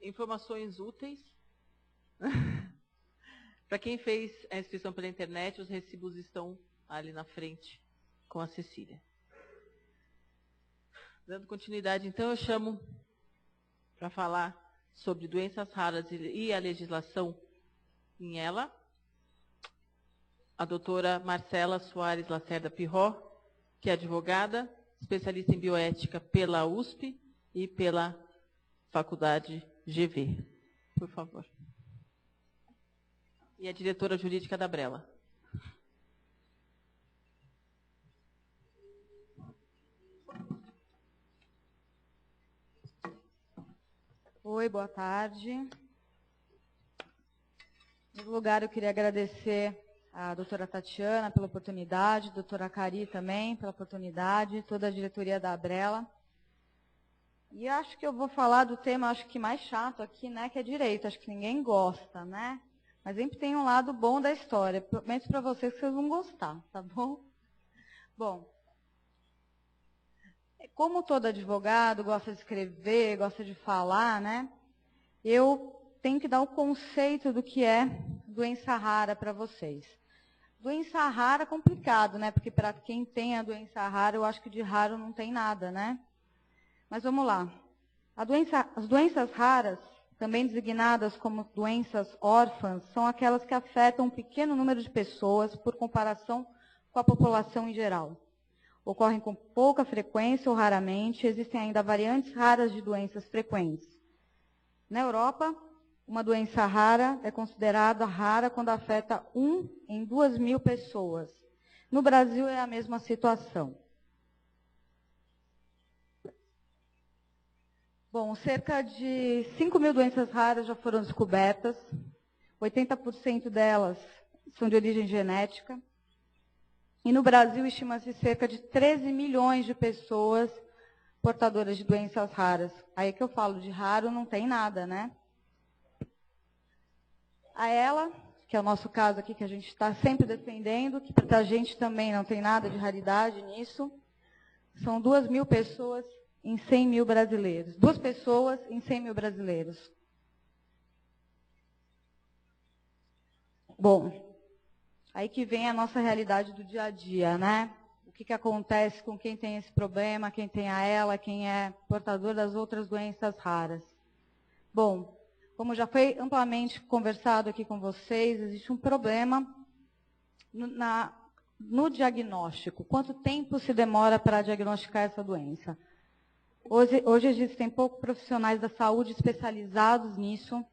Informações úteis. Para quem fez a inscrição pela internet, os recibos estão ali na frente com a Cecília. Dando continuidade, então, eu chamo para falar sobre doenças raras e a legislação em ela, a doutora Marcela Soares Lacerda Pirró, que é advogada, especialista em bioética pela USP e pela Faculdade GV. Por favor. E a diretora jurídica da Brela. Oi, boa tarde. Em primeiro lugar, eu queria agradecer à doutora Tatiana pela oportunidade, a doutora Cari também pela oportunidade, toda a diretoria da Brela. E acho que eu vou falar do tema, acho que mais chato aqui, né, que é direito. Acho que ninguém gosta, né? Mas sempre tem um lado bom da história. Prometo para vocês que vocês vão gostar, tá bom? Bom, como todo advogado gosta de escrever, gosta de falar, né? Eu tenho que dar o conceito do que é doença rara para vocês. Doença rara é complicado, né? Porque para quem tem a doença rara, eu acho que de raro não tem nada, né? Mas vamos lá. As doenças raras, também designadas como doenças órfãs, são aquelas que afetam um pequeno número de pessoas por comparação com a população em geral. Ocorrem com pouca frequência ou raramente, existem ainda variantes raras de doenças frequentes. Na Europa, uma doença rara é considerada rara quando afeta 1 em 2.000 pessoas. No Brasil é a mesma situação. Bom, cerca de 5.000 doenças raras já foram descobertas. 80% delas são de origem genética. E no Brasil estima-se cerca de 13 milhões de pessoas portadoras de doenças raras. Aí que eu falo, de raro não tem nada, né? A ela, que é o nosso caso aqui, que a gente está sempre defendendo, que para a gente também não tem nada de raridade nisso, são 2.000 pessoas em 100.000 brasileiros. 2 pessoas em 100.000 brasileiros. Bom, aí que vem a nossa realidade do dia a dia, né? O que acontece com quem tem esse problema, quem tem a ela, quem é portador das outras doenças raras. Bom, como já foi amplamente conversado aqui com vocês, existe um problema no diagnóstico. Quanto tempo se demora para diagnosticar essa doença? Hoje existem poucos profissionais da saúde especializados nisso.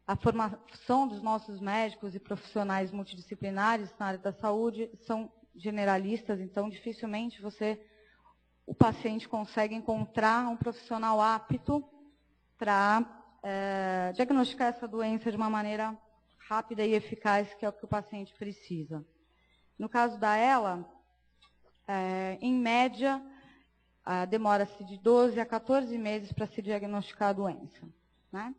A formação dos nossos médicos e profissionais multidisciplinares na área da saúde são generalistas, então dificilmente o paciente consegue encontrar um profissional apto para diagnosticar essa doença de uma maneira rápida e eficaz, que é o que o paciente precisa. No caso da ELA, em média, demora-se de 12 a 14 meses para se diagnosticar a doença, né?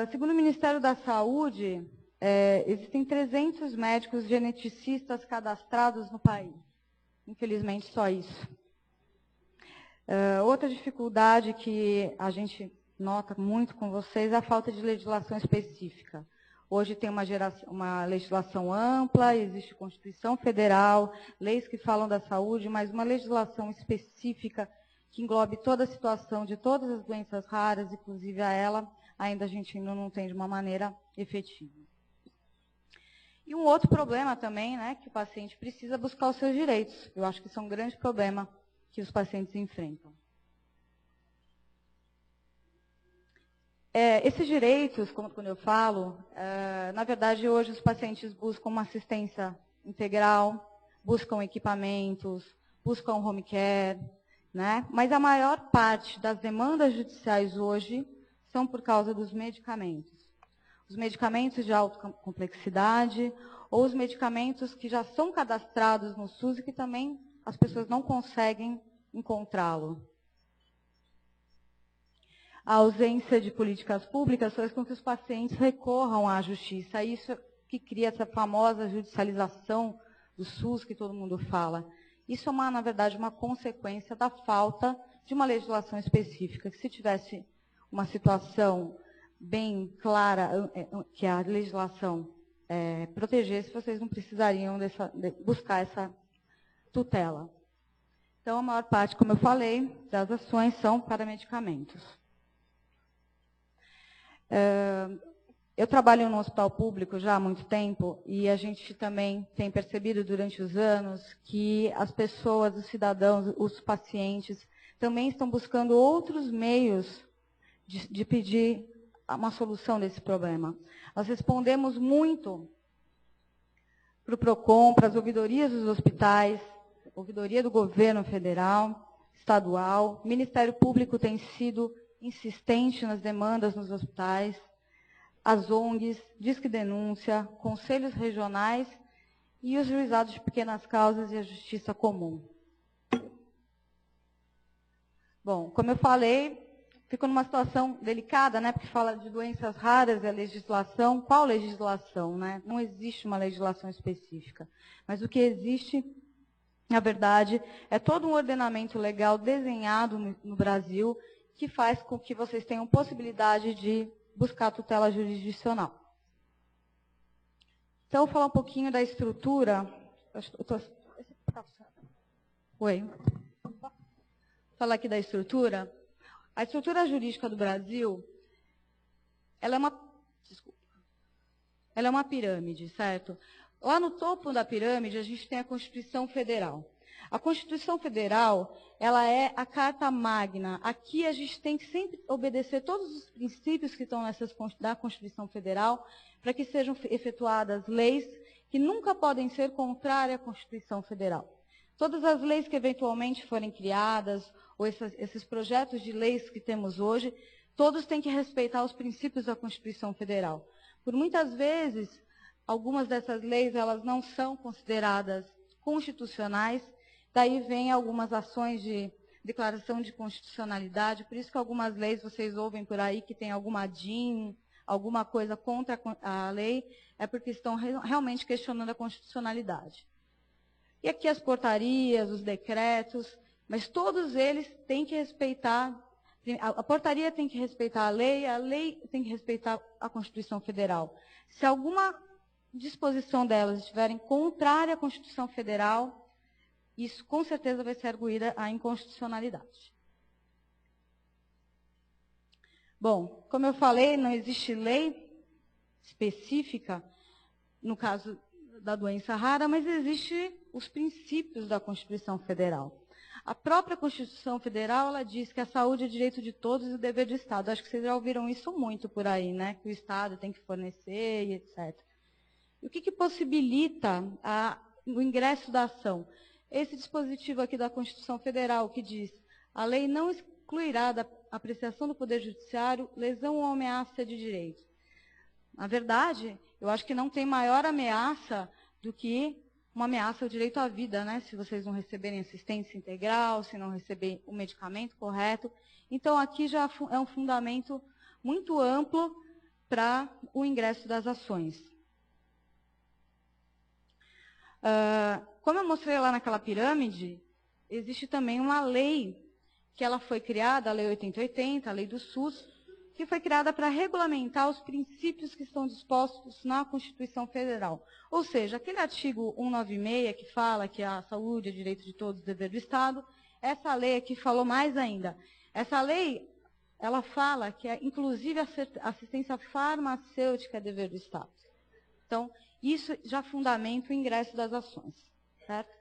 Segundo o Ministério da Saúde, existem 300 médicos geneticistas cadastrados no país. Infelizmente, só isso. Outra dificuldade que a gente nota muito com vocês é a falta de legislação específica. Hoje tem uma legislação ampla, existe Constituição Federal, leis que falam da saúde, mas uma legislação específica que englobe toda a situação de todas as doenças raras, inclusive a ela, ainda a gente ainda não tem de uma maneira efetiva. E um outro problema também, né, que o paciente precisa buscar os seus direitos. Eu acho que isso é um grande problema que os pacientes enfrentam. Esses direitos, como quando eu falo, na verdade, hoje os pacientes buscam uma assistência integral, buscam equipamentos, buscam home care, né? Mas a maior parte das demandas judiciais hoje são por causa dos medicamentos. Os medicamentos de alta complexidade ou os medicamentos que já são cadastrados no SUS e que também as pessoas não conseguem encontrá-lo. A ausência de políticas públicas faz com que os pacientes recorram à justiça. Isso que cria essa famosa judicialização do SUS que todo mundo fala. Isso é, na verdade, uma consequência da falta de uma legislação específica. Que se tivesse uma situação bem clara, que a legislação protegesse, vocês não precisariam buscar essa tutela. Então, a maior parte, como eu falei, das ações são para medicamentos. Eu trabalho no hospital público já há muito tempo e a gente também tem percebido durante os anos que as pessoas, os cidadãos, os pacientes também estão buscando outros meios de pedir uma solução desse problema. Nós respondemos muito para o PROCON, para as ouvidorias dos hospitais, ouvidoria do governo federal, estadual. O Ministério Público tem sido insistente nas demandas nos hospitais, as ONGs, Disque Denúncia, conselhos regionais e os juizados de pequenas causas e a justiça comum. Bom, como eu falei, fico numa situação delicada, né, porque fala de doenças raras e a legislação. Qual legislação, né? Não existe uma legislação específica. Mas o que existe, na verdade, é todo um ordenamento legal desenhado no Brasil que faz com que vocês tenham possibilidade de buscar tutela jurisdicional. Então, vou falar um pouquinho da estrutura. Oi. Vou falar aqui da estrutura. A estrutura jurídica do Brasil, ela é uma pirâmide, certo? Lá no topo da pirâmide, a gente tem a Constituição Federal. A Constituição Federal, ela é a carta magna. Aqui a gente tem que sempre obedecer todos os princípios que estão da Constituição Federal para que sejam efetuadas leis que nunca podem ser contrárias à Constituição Federal. Todas as leis que eventualmente forem criadas, ou esses projetos de leis que temos hoje, todos têm que respeitar os princípios da Constituição Federal. Por muitas vezes, algumas dessas leis elas não são consideradas constitucionais, daí vem algumas ações de declaração de constitucionalidade, por isso que algumas leis vocês ouvem por aí que tem alguma DIN, alguma coisa contra a lei, é porque estão realmente questionando a constitucionalidade. E aqui as portarias, os decretos, mas todos eles têm que respeitar, a portaria tem que respeitar a lei tem que respeitar a Constituição Federal. Se alguma disposição delas estiverem contrária à Constituição Federal, isso com certeza vai ser arguída a inconstitucionalidade. Bom, como eu falei, não existe lei específica no caso da doença rara, mas existem os princípios da Constituição Federal. A própria Constituição Federal, ela diz que a saúde é direito de todos e o dever do Estado. Acho que vocês já ouviram isso muito por aí, né? Que o Estado tem que fornecer e etc. E o que possibilita o ingresso da ação? Esse dispositivo aqui da Constituição Federal, que diz: a lei não excluirá da apreciação do Poder Judiciário lesão ou ameaça de direito. Na verdade, eu acho que não tem maior ameaça do que uma ameaça ao direito à vida, né? Se vocês não receberem assistência integral, se não receberem o medicamento correto. Então, aqui já é um fundamento muito amplo para o ingresso das ações. Como eu mostrei lá naquela pirâmide, existe também uma lei que ela foi criada, a Lei 8080, a Lei do SUS, que foi criada para regulamentar os princípios que estão dispostos na Constituição Federal. Ou seja, aquele artigo 196 que fala que a saúde é direito de todos, dever do Estado, essa lei aqui falou mais ainda. Essa lei, ela fala que inclusive a assistência farmacêutica é dever do Estado. Então, isso já fundamenta o ingresso das ações, certo?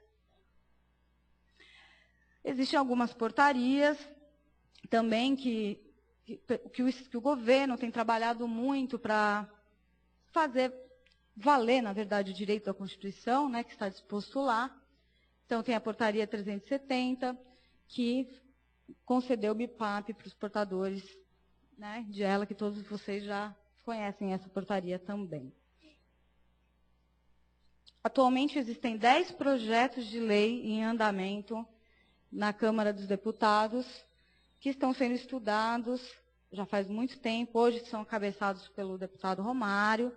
Existem algumas portarias também que o governo tem trabalhado muito para fazer valer, na verdade, o direito da Constituição, né, que está disposto lá. Então, tem a portaria 370, que concedeu o BIPAP para os portadores, né, de ela, que todos vocês já conhecem essa portaria também. Atualmente, existem 10 projetos de lei em andamento na Câmara dos Deputados, que estão sendo estudados já faz muito tempo, hoje são encabeçados pelo deputado Romário,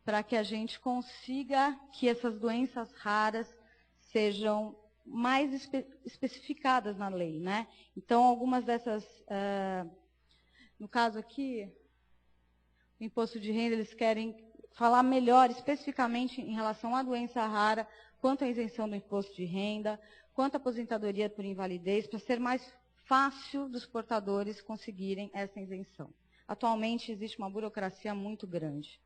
para que a gente consiga que essas doenças raras sejam mais especificadas na lei, né? Então, algumas dessas No caso aqui, o imposto de renda, eles querem falar melhor, especificamente em relação à doença rara, quanto à isenção do imposto de renda, quanto à aposentadoria por invalidez, para ser mais fácil dos portadores conseguirem essa isenção. Atualmente, existe uma burocracia muito grande.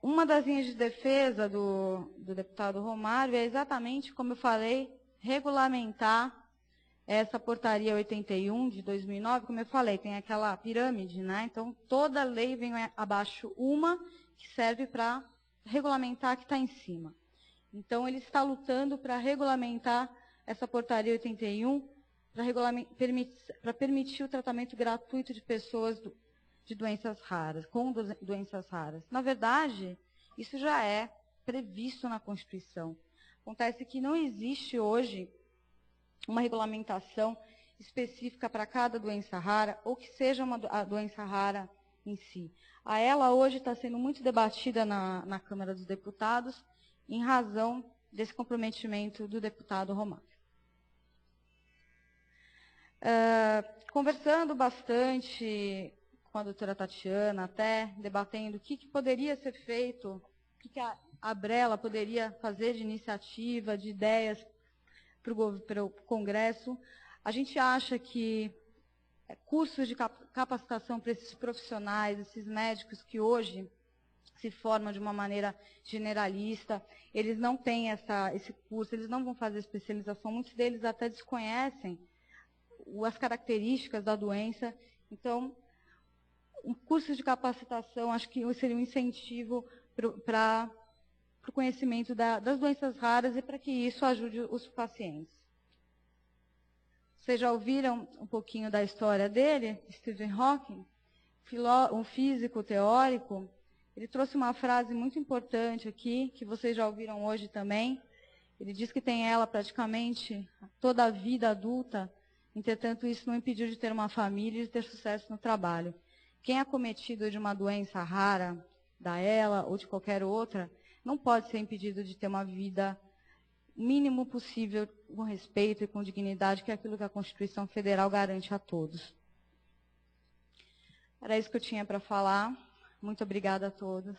Uma das linhas de defesa do deputado Romário é exatamente, como eu falei, regulamentar essa portaria 81 de 2009, como eu falei, tem aquela pirâmide, né? Então, toda lei vem abaixo uma que serve para regulamentar a que está em cima. Então, ele está lutando para regulamentar essa portaria 81 para permitir o tratamento gratuito de pessoas de doenças raras, com doenças raras. Na verdade, isso já é previsto na Constituição. Acontece que não existe hoje uma regulamentação específica para cada doença rara, ou que seja a doença rara em si. A ela hoje está sendo muito debatida na Câmara dos Deputados, em razão desse comprometimento do deputado Romário. Conversando bastante com a doutora Tatiana, até debatendo o que poderia ser feito, o que a Abrela poderia fazer de iniciativa, de ideias para o Congresso. A gente acha que cursos de capacitação para esses profissionais, esses médicos que hoje se formam de uma maneira generalista, eles não têm esse curso, eles não vão fazer especialização, muitos deles até desconhecem as características da doença. Então, um curso de capacitação, acho que seria um incentivo para o conhecimento das doenças raras e para que isso ajude os pacientes. Vocês já ouviram um pouquinho da história dele, Stephen Hawking, um físico teórico. Ele trouxe uma frase muito importante aqui, que vocês já ouviram hoje também. Ele diz que tem ela praticamente toda a vida adulta, entretanto, isso não impediu de ter uma família e de ter sucesso no trabalho. Quem é acometido de uma doença rara, da ELA ou de qualquer outra, não pode ser impedido de ter uma vida o mínimo possível com respeito e com dignidade, que é aquilo que a Constituição Federal garante a todos. Era isso que eu tinha para falar. Muito obrigada a todos.